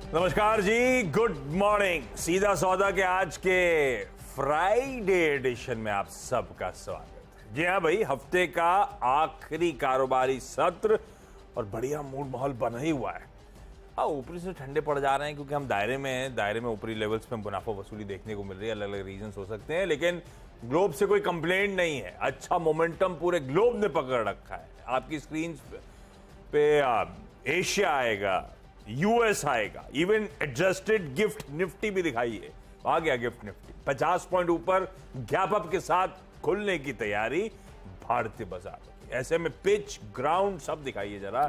नमस्कार जी, good morning. सीधा सौदा के आज के फ्राइडे एडिशन में आप सबका स्वागत है। जी हाँ भाई, हफ्ते का आखिरी कारोबारी सत्र और बढ़िया मूड माहौल बना ही हुआ है। हाँ, ऊपरी से ठंडे पड़ जा रहे हैं क्योंकि हम दायरे में हैं। दायरे में ऊपरी लेवल्स में मुनाफा वसूली देखने को मिल रही है। अलग अलग रीजन हो सकते हैं, लेकिन ग्लोब से कोई कंप्लेंट नहीं है। अच्छा मोमेंटम पूरे ग्लोब ने पकड़ रखा है। आपकी स्क्रीन पे एशिया आएगा, यूएस आएगा, इवन एडजस्टेड गिफ्ट निफ्टी भी दिखाई है। आ गया गिफ्ट निफ्टी 50 पॉइंट ऊपर गैप अप के साथ खुलने की तैयारी भारतीय बाजार में। ऐसे में पिच ग्राउंड सब दिखाइए जरा,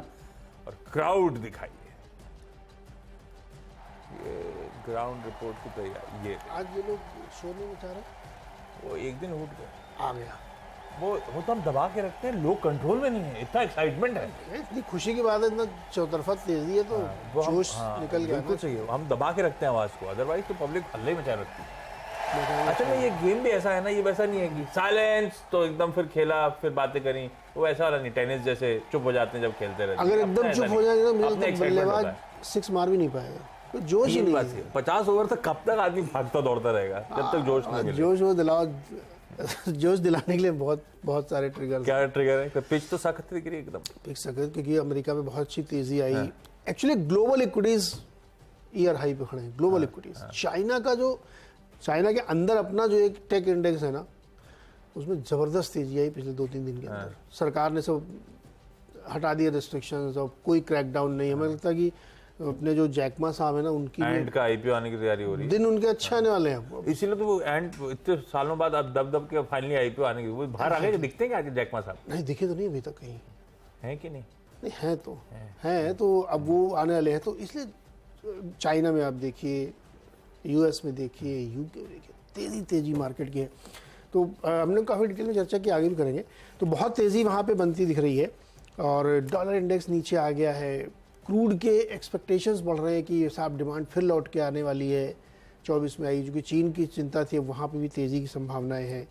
और क्राउड दिखाइए। ये ग्राउंड रिपोर्ट की तैयारी। ये आज ये लोग शो नहीं मचा रहे, वो एक दिन उठ गए, आ गया। वो तो हम दबा के रखते हैं, लोग कंट्रोल में नहीं है। इतना एक्साइटमेंट है, इतनी खुशी की बात है, इतना चौतरफा तेजी है, तो जोश निकल गया। बिल्कुल सही है, हम दबा के रखते हैं आवाज को, अदरवाइज तो पब्लिक हल्ले मचा रखती है। अच्छा नहीं, ये गेम भी ऐसा है ना, ये वैसा नहीं है कि साइलेंस तो एकदम फिर खेला फिर बातें करी, वो ऐसा वाला नहीं। टेनिस जैसे चुप हो जाते हैं जब खेलते रहते हैं। अगर एकदम चुप हो जाएगा तो मुझे अपने लगता है बल्लेबाज सिक्स मार भी नहीं पाएगा, तो जोश ही नहीं है। 50 ओवर तक कब तक आदमी भागता दौड़ता रहेगा जब तक जोश नहीं मिले। जोश वो दिलाओ, जोश दिलाने के लिए बहुत सारे ट्रिगर। क्या ट्रिगर है? पिच तो सख्त दिख रही है एकदम, पिक सकते, क्योंकि अमेरिका में बहुत अच्छी तेजी आई। Actually global equities year high पे खड़े हैं। ग्लोबल इक्विटीज चाइना के अंदर अपना जो एक टेक इंडेक्स है ना, उसमें जबरदस्त तेजी आई पिछले 2-3 दिन के अंदर। सरकार ने सब हटा दिए रिस्ट्रिक्शंस, और कोई क्रैकडाउन नहीं। हमें लगता है कि अपने जो जैकमा साहब है ना, उनकी एंड का आईपीओ आने की तैयारी हो रही है। दिन उनके अच्छे आने वाले हैं, इसीलिए तो वो एंड इतने सालों बाद अब दब के फाइनली आईपीओ आने की। वो बाहर आगे दिखते हैं क्या जैकमा साहब? नहीं दिखे तो नहीं अभी तक कहीं। है कि नहीं? नहीं है तो है तो अब वो आने वाले हैं। तो इसलिए चाइना में आप देखिए, यूएस में देखिए, यूके में देखिए, तेजी मार्केट की है। तो हमने काफ़ी डिटेल में चर्चा की, आगे भी करेंगे। तो बहुत तेज़ी वहाँ पे बनती दिख रही है, और डॉलर इंडेक्स नीचे आ गया है। क्रूड के एक्सपेक्टेशंस बढ़ रहे हैं कि साहब डिमांड फिर लौट के आने वाली है। 24 में आई, क्योंकि चीन की चिंता थी, वहाँ पे भी तेज़ी की संभावनाएं हैं।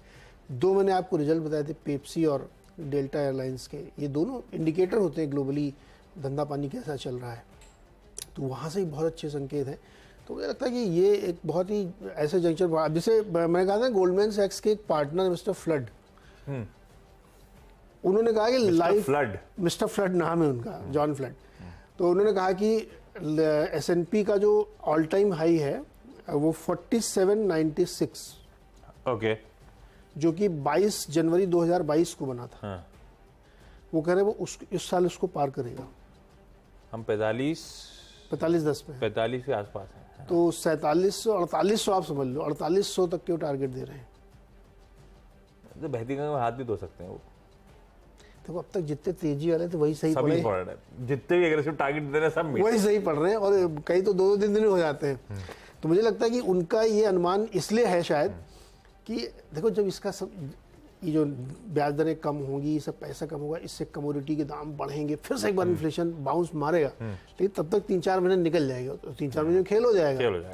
2 मैंने आपको रिजल्ट बताए थे, पेप्सी और डेल्टा एयरलाइंस के। ये दोनों इंडिकेटर होते हैं ग्लोबली धंधा पानी कैसा चल रहा है, तो वहाँ से ही बहुत अच्छे संकेत हैं। तो मुझे लगता है कि ये एक बहुत ही ऐसे जंक्शन, जैसे मैंने कहा था गोल्डमैन सैक्स के एक पार्टनर मिस्टर फ्लड, उन्होंने कहा कि लाइफ मिस्टर फ्लड नाम है उनका, जॉन फ्लड। तो उन्होंने कहा कि S&P का जो ऑल टाइम हाई है वो 4796, ओके, जो कि 22 जनवरी 2022 को बना था। वो कह रहे वो इस साल उसको पार करेगा। हम 45-10 में 45 के आसपास है। तो 4700-4800 आप समझ लो, 4800 तक के वो टारगेट दे रहे हैं। तो बहती गंगा में हाथ भी धो सकते हैं वो। तो अब तक जितने तेजी वाले थे वही सही पड़ रहे हैं, जितने भी एग्रेसिव टारगेट दे रहे हैं सब वही सही पड़ रहे हैं, और कई तो 2-2 दिन हो जाते हैं। तो मुझे लगता है कि उनका ये अनुमान इसलिए है शायद कि देखो, जब इसका सब ये जो ब्याज दरें कम होंगी, ये सब पैसा कम होगा, इससे कमोडिटी के दाम बढ़ेंगे, फिर से एक बार इन्फ्लेशन बाउंस मारेगा। लेकिन तब तक 3-4 महीने निकल जाएगा, तो 3-4 महीने में खेल हो जाएगा।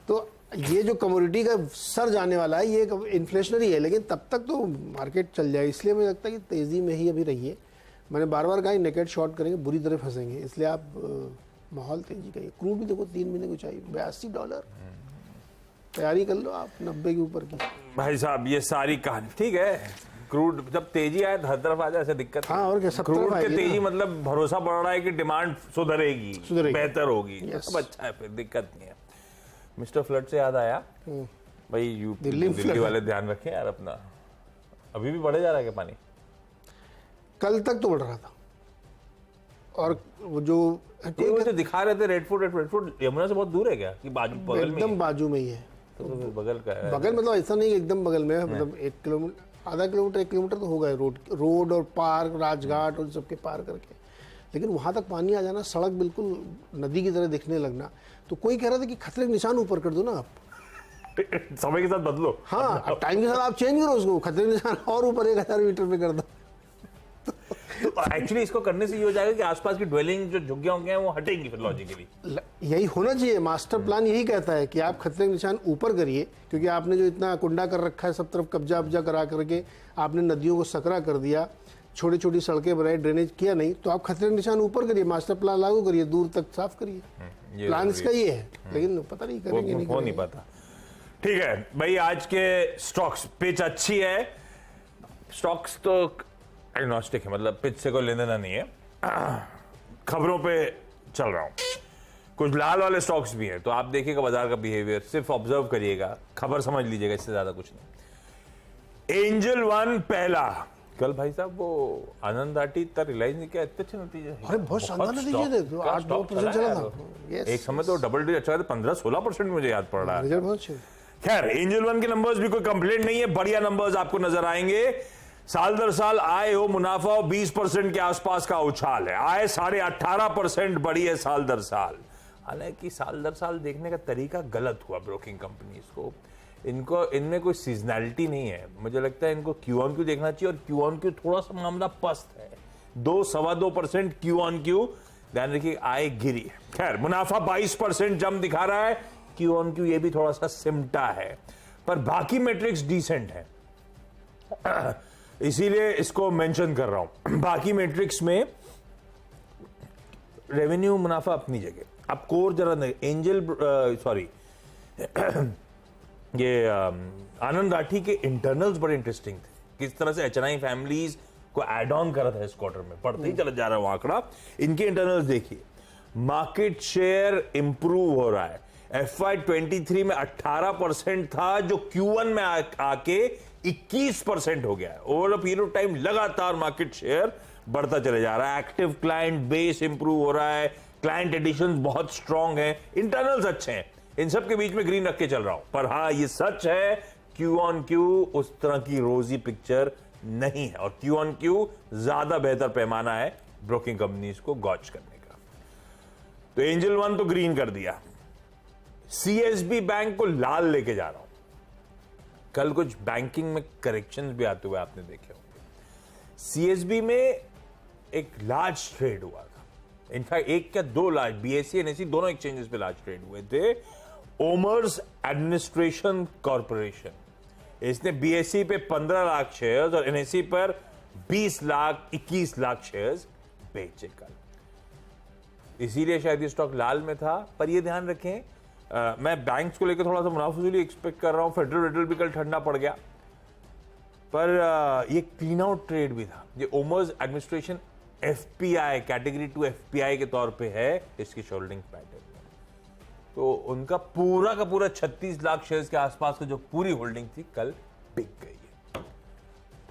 तो ये जो कमोडिटी का सर जाने वाला है, ये इन्फ्लेशनरी है, लेकिन तब तक तो मार्केट चल जाएगा। इसलिए मुझे लगता है कि तेज़ी में ही अभी रहिए। मैंने बार बार कहा नेकेट शॉर्ट करेंगे बुरी तरह फंसेंगे, इसलिए आप माहौल तेजी का। क्रूड भी देखो 3 महीने को चाहिए $82, तैयारी कर लो आप 90 के ऊपर की। भाई साहब, ये सारी कहानी ठीक है। क्रूड जब तेजी आए हर तरफ आ जाए, ऐसे दिक्कत। हाँ, और क्या, क्रूड के तेजी मतलब भरोसा बढ़ रहा है कि डिमांड सुधरेगी, बेहतर होगी। अब अच्छा है, फिर दिक्कत नहीं है। मिस्टर फ्लड से याद आया भाई, दिल्ली वाले ध्यान रखें यार अपना। अभी भी बढ़े जा रहा है क्या पानी? कल तक तो बढ़ रहा था, और वो जो तो दिखा रहे थे रेडफोर्ट यमुना से बहुत दूर है क्या? कि बाजू बगल में? एकदम बाजू में ही है। तो बगल का है। बगल मतलब ऐसा नहीं एकदम बगल में है, मतलब 1 किलोमीटर, आधा किलोमीटर, 1 किलोमीटर तो होगा रोड और पार्क, राजघाट और सबके पार करके। लेकिन वहाँ तक पानी आ जाना, सड़क बिल्कुल नदी की तरह दिखने लगना। तो कोई कह रहा था कि खतरे के निशान ऊपर कर दो ना आप, समय के साथ बदलो। हाँ, टाइम के साथ आप चेंज करो उसको, खतरे के निशान और ऊपर 1000 मीटर पे कर दो। तो एक्चुअली इसको करने से ये हो जाएगा कि आसपास की ड्वेलिंग जो झुग्गियां होंगे वो हटेंगी फिर लॉजिकली। यही होना चाहिए, मास्टर प्लान यही कहता है कि आप खतरे के निशान ऊपर करिए, क्योंकि आपने जो इतना कुंडा कर रखा है, सब तरफ कब्जा करा करके आपने नदियों को सकरा कर दिया, छोटी छोटी सड़कें बनाई, ड्रेनेज किया नहीं, तो आप खतरे के निशान ऊपर करिए, मास्टर प्लान लागू करिए, दूर तक साफ करिए। प्लान इसका ये है, लेकिन पता नहीं करेंगे नहीं हो नहीं पाता। ठीक है भाई, आज के स्टॉक्स पिच अच्छी है, स्टॉक्स तो एग्नोस्टिक है, मतलब पिच से कोई लेना देना नहीं है। खबरों पे चल रहा हूं, कुछ लाल वाले स्टॉक्स भी हैं, तो आप देखिएगा बाजार का बिहेवियर, सिर्फ ऑब्जर्व करिएगा, खबर समझ लीजिएगा, इससे ज्यादा कुछ नहीं। एंजल वन पहला, कल भाई साहब वो आनंद आटी इतना रियलाइज नहीं किया, इतने अच्छे नतीजे। अरे बहुत शानदार नतीजे थे, तो 8-9% चला था। Yes. एक समय तो डबल डिजिट अच्छा था, 15-16% मुझे याद पड़ रहा है। रिजल्ट बहुत अच्छे। खैर, एंजल वन के नंबर्स भी कोई कंप्लेंट नहीं है, बढ़िया नंबर्स आपको नजर आएंगे। साल दर साल आय हो, मुनाफा हो, 20% के आसपास का उछाल है। आय 18.5% बढ़ी है साल दर साल। हालांकि साल दर साल देखने का तरीका गलत हुआ ब्रोकिंग कंपनीज को। इनमें कोई सीजनैलिटी नहीं है, मुझे लगता है इनको क्यू ऑन क्यू देखना चाहिए, और क्यू ऑन क्यू थोड़ा सा मामला पस्त है, 2-2.25% क्यू ऑन क्यू, ध्यान रखिए आय गिरी है। खैर, मुनाफा 22% जम दिखा रहा है, क्यू ऑन क्यू ये भी थोड़ा सा सिमटा है, पर बाकी मैट्रिक्स डिसेंट है, इसीलिए इसको मेंशन कर रहा हूं। बाकी मैट्रिक्स में रेवेन्यू मुनाफा अपनी जगह। अब कोर जरा एंजल सॉरी ये आनंद राठी के इंटरनल्स बड़े इंटरेस्टिंग थे, किस तरह से एचएनआई फैमिलीज को एड ऑन करा था इस क्वार्टर में, बढ़ते ही चला जा रहा है वो आंकड़ा। इनके इंटरनल्स देखिए, मार्केट शेयर इंप्रूव हो रहा है। FY23 में 18% था, जो Q1 में आके 21% हो गया है। Over a period of time लगातार मार्केट शेयर बढ़ता चले जा रहा है। एक्टिव क्लाइंट बेस इंप्रूव हो रहा है, क्लाइंट एडिशंस बहुत स्ट्रांग है, इंटरनल्स अच्छे हैं। इन सब के बीच में ग्रीन रख के चल रहा हूं, पर हाँ ये सच है, क्यू ऑन क्यू उस तरह की रोजी पिक्चर नहीं है, और क्यू ऑन क्यू ज्यादा बेहतर पैमाना है ब्रोकिंग कंपनीज को गॉच करने का। तो एंजल वन तो ग्रीन कर दिया, सीएसबी बैंक को लाल लेके जा रहा हूं। कल कुछ बैंकिंग में करेक्शंस भी आते हुए आपने देखे होंगे। सीएसबी में एक लार्ज ट्रेड हुआ था, इनफैक्ट एक क्या दो लार्ज, बीएसई एनएसई दोनों एक्सचेंजेस पे लार्ज ट्रेड हुए थे। ओमर्स एडमिनिस्ट्रेशन कॉर्पोरेशन, इसने बीएसई पे 15 लाख शेयर्स और एनएसई पर 21 लाख शेयर्स बेचे कल, इसीलिए शायद ये स्टॉक लाल में था। पर ये ध्यान रखें, मैं बैंक्स को लेकर थोड़ा सा मुनाफाफजूली एक्सपेक्ट कर रहा हूं। फेडरल भी कल ठंडा पड़ गया, पर ये क्लीन आउट ट्रेड भी था। ये ओमर्स एडमिनिस्ट्रेशन एफपीआई कैटेगरी 2 एफपीआई के तौर पे है इसकी होल्डिंग पैटर्न में, तो उनका पूरा का पूरा 36 लाख शेयर्स के आसपास की जो पूरी होल्डिंग थी कल बिक गई है।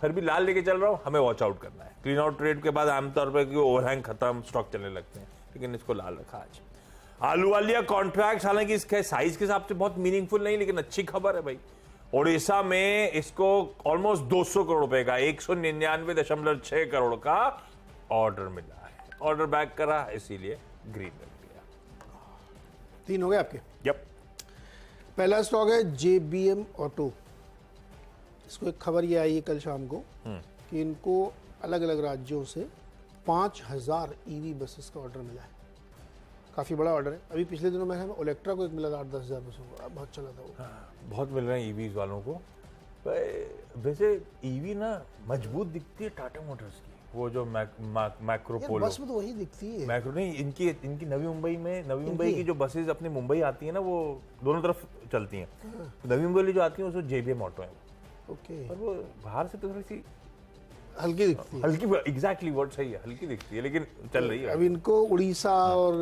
फिर भी लाल लेके चल रहा हूं, हमें वॉच आउट करना है। क्लीन आउट ट्रेड के बाद आमतौर पर ओवरहैंग खत्म, स्टॉक चलने लगते हैं, लेकिन इसको लाल रखा आज। आलू वालिया कॉन्ट्रैक्ट, हालांकि इसके साइज के हिसाब से बहुत मीनिंगफुल नहीं, लेकिन अच्छी खबर है भाई। ओडिशा में इसको ऑलमोस्ट 200 करोड़ रुपए का 199.6 करोड़ का ऑर्डर मिला है, ऑर्डर बैक करा, इसीलिए ग्रीन रख दिया। 3 हो गए आपके। यप। पहला स्टॉक है जेबीएम ऑटो। इसको एक खबर ये आई है कल शाम को कि इनको अलग अलग राज्यों से 5000 ईवी बसेस का ऑर्डर मिला है। काफ़ी बड़ा ऑर्डर है। अभी पिछले दिनों में ओलेक्ट्रा को एक मिला था 8-10 हज़ार बसों का, बहुत चला था वो। बहुत मिल रहे हैं ईवीज वालों को। वैसे ईवी ना मजबूत दिखती है टाटा मोटर्स की, वो जो मैक्रो पोलो बस में तो वही दिखती है। मैक्रो नहीं, इनकी नवी मुंबई की जो बसेज अपनी मुंबई आती है ना, वो दोनों तरफ चलती हैं। नवी मुंबई जो आती है उसमें जेबीएम ऑटो है। ओके। पर वो बाहर से तो थोड़ी सी हल्की दिखती है। हल्की, एग्जैक्टली वर्ड सही है, हल्की दिखती है, लेकिन चल रही है। अब इनको उड़ीसा और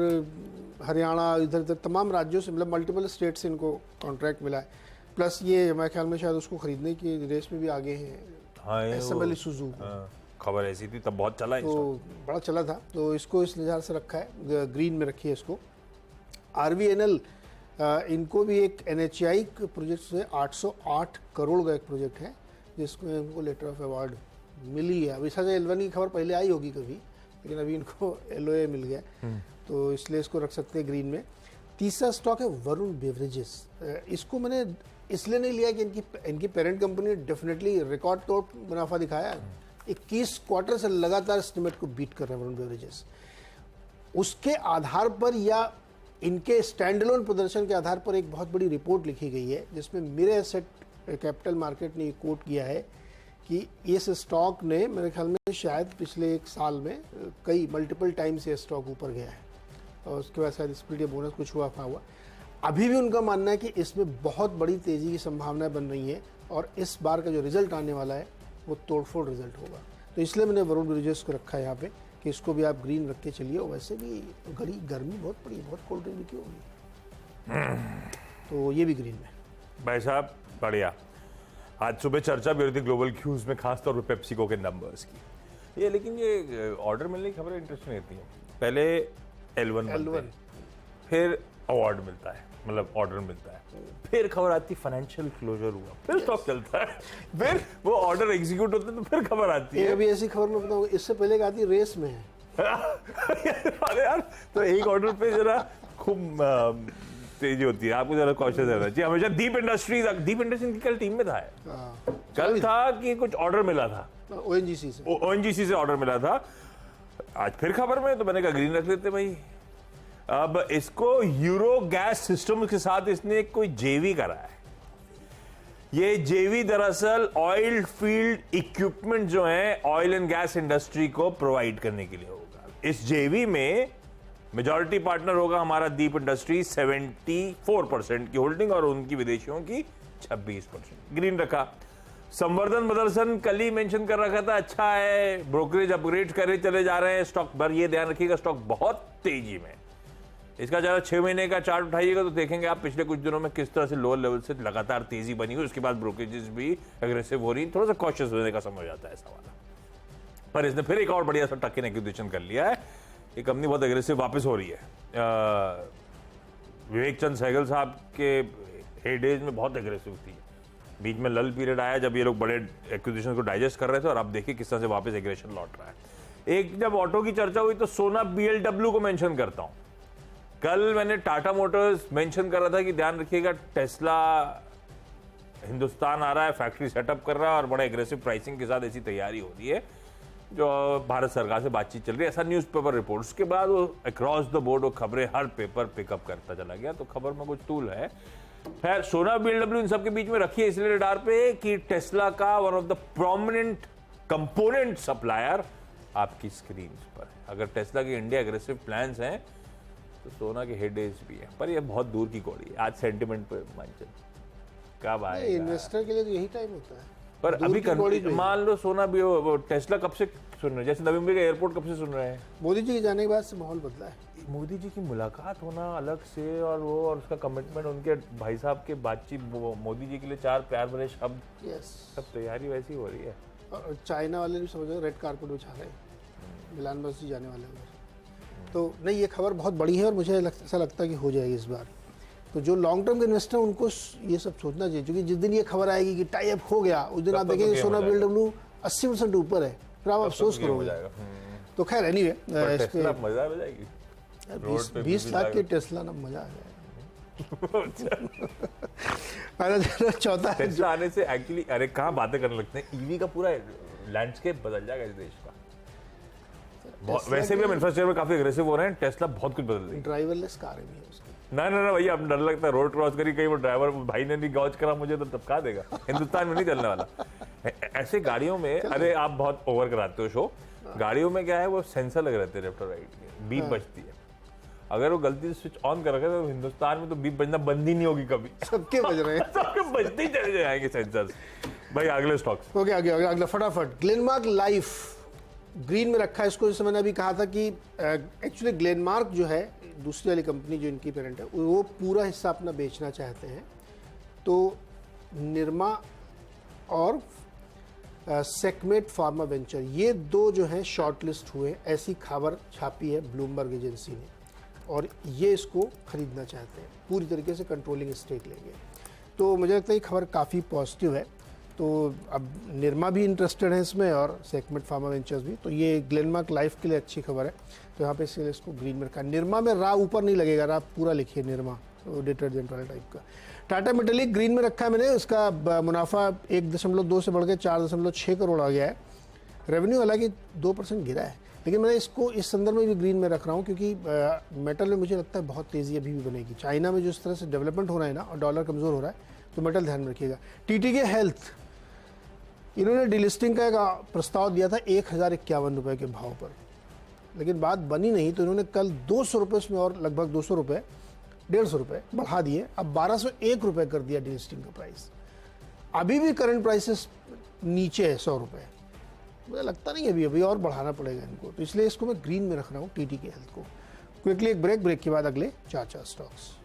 हरियाणा, इधर उधर तमाम राज्यों से, मतलब मल्टीपल स्टेट से इनको कॉन्ट्रैक्ट मिला है। प्लस ये मेरे ख्याल में शायद उसको खरीदने की रेस में भी आगे हैं। हाँ, एसएमएल सुजुकी, खबर ऐसी थी, तब बहुत चला, तो बड़ा चला था, तो इसको इस लिहाज से रखा है, ग्रीन में रखी है इसको। आरवीएनएल, इनको भी एक एनएचआई प्रोजेक्ट से 808 करोड़ का एक प्रोजेक्ट है, जिसको इनको लेटर ऑफ अवार्ड मिली है। अभी सजा एल1 की खबर पहले आई होगी कभी, लेकिन अभी इनको एलओए मिल गया, तो इसलिए इसको रख सकते हैं ग्रीन में। तीसरा स्टॉक है वरुण बेवरेजेस। इसको मैंने इसलिए नहीं लिया कि इनकी पेरेंट कंपनी डेफिनेटली रिकॉर्ड तोड़ मुनाफा दिखाया है। 21 क्वार्टर से लगातार एस्टिमेट को बीट कर रहे हैं वरुण बेवरेजेस। उसके आधार पर या इनके स्टैंडअलोन प्रदर्शन के आधार पर एक बहुत बड़ी रिपोर्ट लिखी गई है, जिसमें मिरे एसेट कैपिटल मार्केट ने कोट किया है कि इस स्टॉक ने मेरे ख्याल में शायद पिछले एक साल में कई मल्टीपल टाइम से स्टॉक ऊपर गया है और उसके बाद शायद स्प्लिट या बोनस कुछ हुआ हुआ। अभी भी उनका मानना है कि इसमें बहुत बड़ी तेज़ी की संभावनाएं बन रही हैं और इस बार का जो रिजल्ट आने वाला है वो तोड़फोड़ रिजल्ट होगा। तो इसलिए मैंने वरुण ब्रिजेश को रखा है यहाँ पे कि इसको भी आप ग्रीन रख के चलिए। और वैसे भी गर्मी बहुत पड़ी, बहुत कोल्ड ड्रिंक भी क्यों होगी, तो ये भी ग्रीन में। भाई साहब बढ़िया। आज सुबह चर्चा भी हो रही थी ग्लोबल क्यूज में, खासतौर पर पेप्सिको के नंबर्स की। ये लेकिन ये ऑर्डर मिलने की खबरें इंटरेस्टिंग रहती हैं। पहले L1 फिर अवार्ड मिलता है, मतलब ऑर्डर मिलता है, फिर खबर आती फाइनेंशियल क्लोजर हुआ, फिर स्टॉक चलता है, फिर वो ऑर्डर एग्जीक्यूट होता है तो फिर खबर आती है। अभी ऐसी खबर मैं बताऊँ, इससे पहले आती रेस में है। अरे यार, तो एक ऑर्डर पे जरा खूब तेजी होती है, आपको जरा कॉशियस रहना चाहिए हमेशा। दीप इंडस्ट्रीज की कल टीम में था, कल था कि कुछ ऑर्डर मिला था ONGC से ऑर्डर मिला था। आज फिर खबर में, तो मैंने कहा ग्रीन रख लेते भाई। अब इसको यूरो गैस सिस्टम के साथ इसने कोई जेवी करा है। ये जेवी दरअसल ऑयल फील्ड इक्विपमेंट जो है ऑयल एंड गैस इंडस्ट्री को प्रोवाइड करने के लिए होगा। इस जेवी में मेजॉरिटी पार्टनर होगा हमारा दीप इंडस्ट्री 74% की होल्डिंग और उनकी विदेशियों की 26%। ग्रीन रखा। संवर्धन मदरसन कल ही मेंशन कर रखा था, अच्छा है, ब्रोकरेज अपग्रेड करे चले जा रहे हैं स्टॉक पर। ये ध्यान रखिएगा स्टॉक बहुत तेजी में। इसका जरा 6 महीने का चार्ट उठाइएगा तो देखेंगे आप पिछले कुछ दिनों में किस तरह से लोअर लेवल से लगातार तेजी बनी हुई। उसके बाद ब्रोकरेजेस भी एग्रेसिव हो रही, थोड़ा सा कॉशियस होने का समय हो जाता है ऐसा वाला। पर इसने फिर एक और बढ़िया सा टक इन एक्विजिशन कर लिया है। ये कंपनी बहुत एग्रेसिव वापस हो रही है। विवेक चंद सहगल साहब के हेडेज में बहुत एग्रेसिव थी, बीच में लल पीरियड आया जब ये लोग बड़े एक्विजिशन को डाइजेस्ट कर रहे थे और अब देखिए किस तरह से वापस एग्रेशन लौट रहा है। एक जब ऑटो की चर्चा हुई तो सोना BLW को मेंशन करता हूं। कल मैंने टाटा मोटर्स मेंशन कर रहा था कि ध्यान रखिएगा टेस्ला हिंदुस्तान आ रहा है, फैक्ट्री सेटअप कर रहा है और बड़े एग्रेसिव प्राइसिंग के साथ ऐसी तैयारी हो रही है जो भारत सरकार से बातचीत चल रही है, ऐसा न्यूज़पेपर रिपोर्ट्स के बाद वो अक्रॉस द बोर्ड वो खबरें हर पेपर पिकअप करता चला गया। तो खबर में कुछ तूल है। खैर सोना BLW इन सब के बीच में रखिए इसलिए रडार पे कि टेस्ला का one of the prominent component supplier आपकी स्क्रीन पर है। अगर टेस्ला के इंडिया एग्रेसिव प्लान्स हैं तो सोना के हेडेज भी है, पर ये बहुत दूर की कौड़ी है। आज सेंटिमेंट पे मानचल कब आएगा, इन्वेस्टर के लिए तो यही टाइम होता है। पर अभी मान लो सोना भी वो टेस्ला कब से सुन रहे हैं, जैसे नवी मुंबई का एयरपोर्ट कब से सुन रहे हैं। मोदी जी के जाने के बाद से माहौल बदला है। मोदी जी की मुलाकात होना अलग से और वो और उसका कमिटमेंट, उनके भाई साहब के बातचीत, मोदी जी के लिए 4 प्यार भरे शब्द, सब तैयारी वैसी हो रही है। और चाइना वाले भी समझ रहे रेड कारपेट बिछा रहे हैं, मिलान बस जी जाने वाले हैं। तो नहीं, ये खबर बहुत बड़ी है और मुझे ऐसा लगता है कि हो जाएगी इस बार। तो जो लॉन्ग टर्म के इन्वेस्टर उनको ये सब सोचना चाहिए, क्योंकि जिस दिन ये खबर आएगी कि टाई अप हो गया उस दिन आप देखेंगे सोना BLW 80% ऊपर है, फिर आप अफसोस करोगे। तो खैर एनीवे, 20 लाख की टेस्ला ना मजा आ जाएगा। चौथा टेस्ला आने से एक्चुअली अरे कहाँ बातें करने लगते हैं, ईवी का पूरा लैंडस्केप बदल जाएगा इस देश का। वैसे भी हम इंफ्रास्ट्रक्चर में काफी एग्रेसिव हो रहे हैं, टेस्ला बहुत कुछ बदल देगी। ड्राइवरलेस कारें भी है उसकी। ना भैया, अब डर लगता है रोड क्रॉस करी, कहीं वो ड्राइवर भाई ने नहीं गॉज करा मुझे तो टपका देगा। हिंदुस्तान में नहीं चलने वाला ऐसे गाड़ियों में। अरे आप बहुत ओवर कराते हो शो। गाड़ियों में क्या है, वो सेंसर लगे रहते हैं लेफ्ट और राइट के, बीप बजती है। अगर वो गलती से स्विच ऑन कर रखे तो हिंदुस्तान में तो बीप बजना बंद ही नहीं होगी कभी, सबके बज रहे हैं। सबके बजते ही चले जाएंगे सेंसर्स। भाई अगले स्टॉक्स ओके, आगे अगला फटाफट। ग्लेनमार्क लाइफ ग्रीन में रखा है इसको। जैसे मैंने अभी कहा था कि एक्चुअली ग्लेनमार्क जो है दूसरी वाली कंपनी जो इनकी पेरेंट है, वो पूरा हिस्सा अपना बेचना चाहते हैं। तो निरमा और सेकमेट फार्मा वेंचर, ये 2 जो हैं शॉर्टलिस्ट हुए, ऐसी खबर छापी है ब्लूमबर्ग एजेंसी ने, और ये इसको खरीदना चाहते हैं, पूरी तरीके से कंट्रोलिंग स्टेक लेंगे। तो मुझे लगता है ये खबर काफ़ी पॉजिटिव है। तो अब निरमा भी इंटरेस्टेड है इसमें और सेगमेंट फार्मा वेंचर्स भी। तो ये ग्लेनमार्क लाइफ के लिए अच्छी खबर है। तो यहाँ पे इसलिए इसको ग्रीन में रखा। निरमा में रा ऊपर नहीं लगेगा, रा पूरा लिखिए निरमा, डिटर्जेंट वाले टाइप का। टाटा मेटेलिक ग्रीन में रखा है मैंने। उसका मुनाफा 1.2 से बढ़ के 4.6 करोड़ आ गया है। रेवेन्यू हालांकि 2% गिरा है, लेकिन मैं इसको इस संदर्भ में भी ग्रीन में रख रहा हूँ क्योंकि मेटल में मुझे लगता है बहुत तेज़ी अभी भी बनेगी। चाइना में जो इस तरह से डेवलपमेंट हो रहा है ना, और डॉलर कमज़ोर हो रहा है, तो मेटल ध्यान में रखिएगा। टीटीके हेल्थ इन्होंने डिलिस्टिंग का एक प्रस्ताव दिया था 1051 रुपये के भाव पर, लेकिन बात बनी नहीं, तो इन्होंने कल 200 रुपये उसमें और लगभग 200 रुपये 150 रुपये बढ़ा दिए, अब 1201 रुपये कर दिया डिलिस्टिंग का प्राइस। अभी भी करंट प्राइसेस नीचे है 100 रुपये, मुझे लगता नहीं अभी और बढ़ाना पड़ेगा इनको, तो इसलिए इसको मैं ग्रीन में रख रहा हूँ टीटी के हेल्थ को। क्विकली एक ब्रेक के बाद अगले चार स्टॉक्स।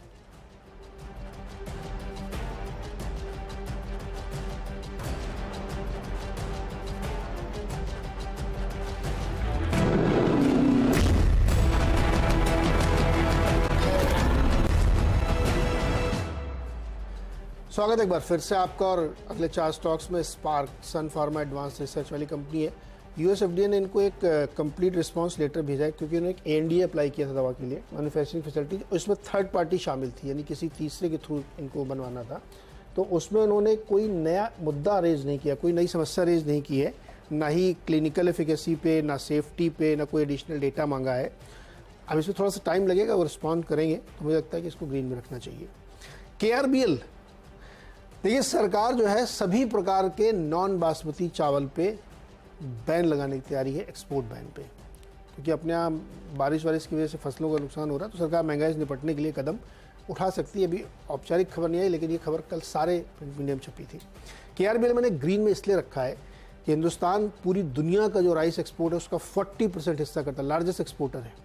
स्वागत है एक बार फिर से आपका, और अगले 4 स्टॉक्स में स्पार्क सन फार्मा एडवांस रिसर्च वाली कंपनी है। यूएस एफडीए ने इनको एक कंप्लीट रिस्पांस लेटर भेजा है, क्योंकि उन्होंने एक एनडीए अप्लाई किया था दवा के लिए, मैन्युफैक्चरिंग फैसिलिटी, उसमें थर्ड पार्टी शामिल थी, यानी किसी तीसरे के थ्रू इनको बनवाना था। तो उसमें उन्होंने कोई नया मुद्दा रेज नहीं किया, कोई नई समस्या रेज नहीं की है, ना ही क्लिनिकल एफिकेसी पे, ना सेफ्टी पे, ना कोई एडिशनल डेटा मांगा है। अब इसमें थोड़ा सा टाइम लगेगा, वो रिस्पॉन्ड करेंगे, तो मुझे लगता है कि इसको ग्रीन में रखना चाहिए। KRBL, देखिए सरकार जो है सभी प्रकार के नॉन बासमती चावल पे बैन लगाने की तैयारी है, एक्सपोर्ट बैन पे, क्योंकि अपने यहाँ बारिश की वजह से फसलों का नुकसान हो रहा है, तो सरकार महंगाई से निपटने के लिए कदम उठा सकती है। अभी औपचारिक खबर नहीं आई, लेकिन ये खबर कल सारे प्रिंट मीडिया में छपी थी। KRBL मैंने ग्रीन में इसलिए रखा है कि हिंदुस्तान पूरी दुनिया का जो राइस एक्सपोर्ट है उसका 40% हिस्सा करता है, लार्जेस्ट एक्सपोर्टर है।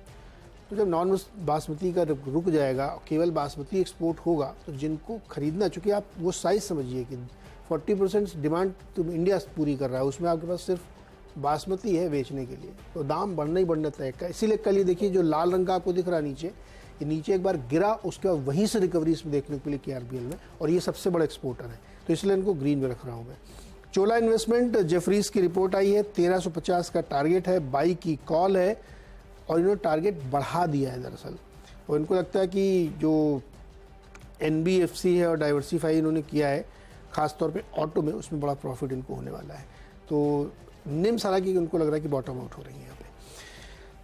तो जब नॉन बासमती का रुक जाएगा, केवल बासमती एक्सपोर्ट होगा, तो जिनको खरीदना, चूँकि आप वो साइज़ समझिए कि 40% डिमांड तो इंडिया पूरी कर रहा है, उसमें आपके पास सिर्फ बासमती है बेचने के लिए, तो दाम बढ़ना ही बढ़ना तय का। इसीलिए कल ये देखिए जो लाल रंग का आपको दिख रहा है नीचे, ये नीचे एक बार गिरा, उसके बाद वहीं से रिकवरी इसमें देखने को मिली KRBL में, और ये सबसे बड़ा एक्सपोर्टर है, तो इसलिए इनको ग्रीन में रख रहा हूँ मैं। चोला इन्वेस्टमेंट, जेफरीज की रिपोर्ट आई है, 1350 का टारगेट है, बाई की कॉल है, और इन्होंने टारगेट बढ़ा दिया है दरअसल। और इनको लगता है कि जो NBFC है और डाइवर्सिफाई इन्होंने किया है, खासतौर पे ऑटो में, उसमें बड़ा प्रॉफिट इनको होने वाला है। तो निम्स हालांकि उनको लग रहा है कि बॉटम आउट हो रही है यहाँ पे,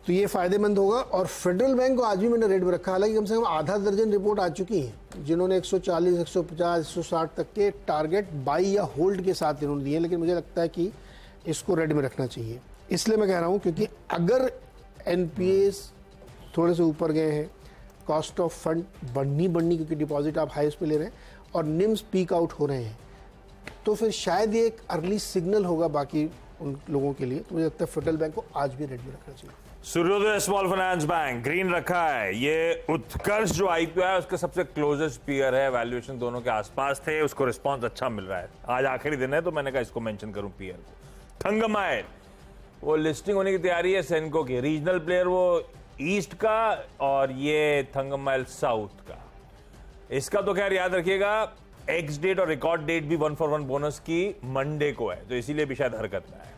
तो ये फायदेमंद होगा। और फेडरल बैंक को आज भी मैंने रेट में रखा, हालांकि कम से कम आधा दर्जन रिपोर्ट आ चुकी हैं, जिन्होंने 140, 150, 160 तक के टारगेट बाई या होल्ड के साथ इन्होंने दिए, लेकिन मुझे लगता है कि इसको रेड में रखना चाहिए। इसलिए मैं कह रहा हूँ क्योंकि अगर NPAs थोड़े से ऊपर गए हैं, कॉस्ट ऑफ फंड बढ़नी क्योंकि डिपॉजिट आप हाईएस्ट पे ले रहे हैं, और निम्स पीक आउट हो रहे हैं, तो फिर शायद ये एक अर्ली सिग्नल होगा बाकी उन लोगों के लिए। तो मुझे लगता है फेडरल बैंक को आज भी रेड में रखना चाहिए। सूर्योदय स्मॉल फाइनेंस बैंक ग्रीन रखा है। ये उत्कर्ष जो IPO है उसके सबसे क्लोजेस्ट पीयर है, वैल्यूएशन दोनों के आसपास थे, उसको रिस्पॉन्स अच्छा मिल रहा है। आज आखिरी दिन है, तो मैंने कहा इसको मेंशन करूं पीयर को। थंगमाइल, वो लिस्टिंग होने की तैयारी है सेनको की, रीजनल प्लेयर वो ईस्ट का, और ये थंगमाइल साउथ का। इसका तो खैर याद रखिएगा, एक्स डेट और रिकॉर्ड डेट भी 1 for 1 बोनस की मंडे को है, तो इसीलिए भी शायद हरकत में है।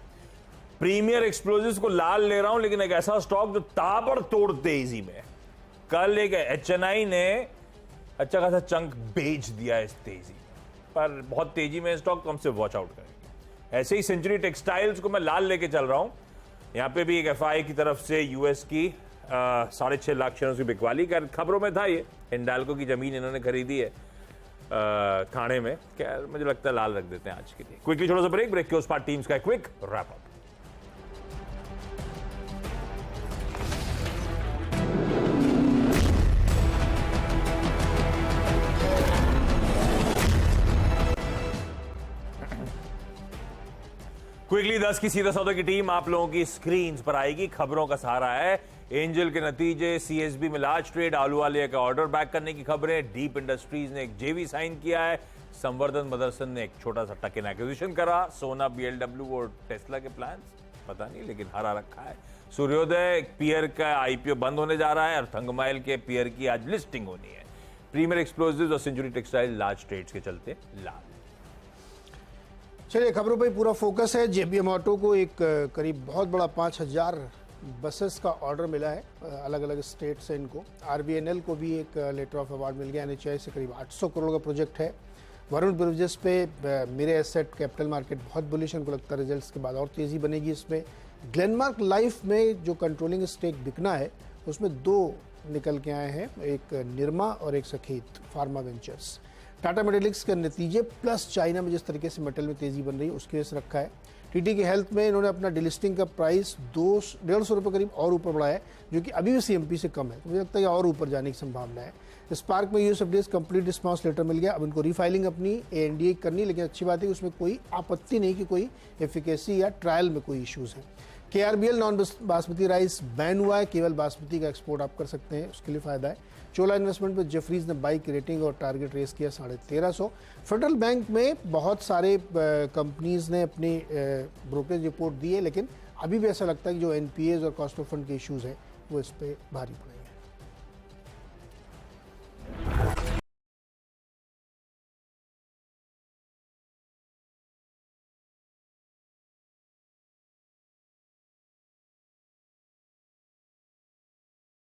प्रीमियर एक्सप्लोजिव्स को लाल ले रहा हूं, लेकिन एक ऐसा स्टॉक जो ताबड़तोड़ तेजी में, कल एक HNI ने अच्छा खासा चंक बेच दिया इस तेजी पर, बहुत तेजी में स्टॉक, तो हमसे वॉच आउट करेंगे। ऐसे ही सेंचुरी टेक्सटाइल्स को मैं लाल लेके चल रहा हूं, यहां पे भी एक FI की तरफ से US की 6.5 लाख शेयरों की बिकवाली कर खबरों में था। ये हिंडाल्को की जमीन इन्होंने खरीदी है थाने में, क्या मुझे लगता है लाल रख देते हैं आज के लिए। क्विकली छोटा सा ब्रेक के उस पार टीम्स का क्विक रैप अप। क्विकली 10 की सीधा सौदा की टीम आप लोगों की स्क्रीन पर आएगी। खबरों का सहारा है एंजल के नतीजे, CSB में लार्ज ट्रेड, आलूवालिया का ऑर्डर बैक करने की खबरें, डीप इंडस्ट्रीज ने एक JV साइन किया है, संवर्धन मदरसन ने एक छोटा सा टक इन एक्विजिशन करा, सोना, BLW और टेस्ला के प्लान्स पता नहीं, लेकिन हरा रखा है। सूर्योदय पीयर का IPO बंद होने जा रहा है, और थंगमाइल के पीयर की आज लिस्टिंग होनी है। प्रीमियर एक्सप्लोजिव्स और सेंचुरी टेक्सटाइल लार्ज ट्रेड्स के चलते लाल। चलिए खबरों पर पूरा फोकस है। JBM ऑटो को एक करीब बहुत बड़ा 5000 बसेस का ऑर्डर मिला है अलग अलग स्टेट से इनको। RVNL को भी एक लेटर ऑफ अवार्ड मिल गया, NHAI से करीब 800 करोड़ का प्रोजेक्ट है। वरुण ब्रिजेस पे मेरे एसेट कैपिटल मार्केट बहुत बुलिश, उनको लगता है रिजल्ट्स के बाद और तेज़ी बनेगी इसमें। ग्लेनमार्क लाइफ में जो कंट्रोलिंग स्टेक बिकना है उसमें 2 निकल के आए हैं, एक निरमा और एक सखीत फार्मा वेंचर्स। टाटा मेटालिक्स के नतीजे प्लस चाइना में जिस तरीके से मेटल में तेजी बन रही है उसके वजह से रखा है। टीटी के हेल्थ में इन्होंने अपना डिलिस्टिंग का प्राइस 150 रुपये करीब और ऊपर बढ़ाया है, जो कि अभी भी सीएमपी से कम है, तो मुझे लगता है और ऊपर जाने की संभावना है। स्पार्क में यूएसएफडीए कंप्लीट रिस्पांस लेटर मिल गया, अब इनको रीफाइलिंग अपनी एएनडीए करनी, लेकिन अच्छी बात है कि उसमें कोई आपत्ति नहीं कि कोई एफिकेसी या ट्रायल में कोई इश्यूज है। KRBL non basmati rice ban हुआ है, केवल बासमती का एक्सपोर्ट आप कर सकते हैं, उसके लिए फायदा है। चोला इन्वेस्टमेंट में जेफरीज ने बाई की रेटिंग और टारगेट रेस किया 1350। फेडरल बैंक में बहुत सारे कंपनीज ने अपनी ब्रोकरेज रिपोर्ट दी है, लेकिन अभी भी ऐसा लगता है कि जो एनपीएज और कॉस्ट ऑफ फंड के इश्यूज हैं वो इस पर भारी पड़े।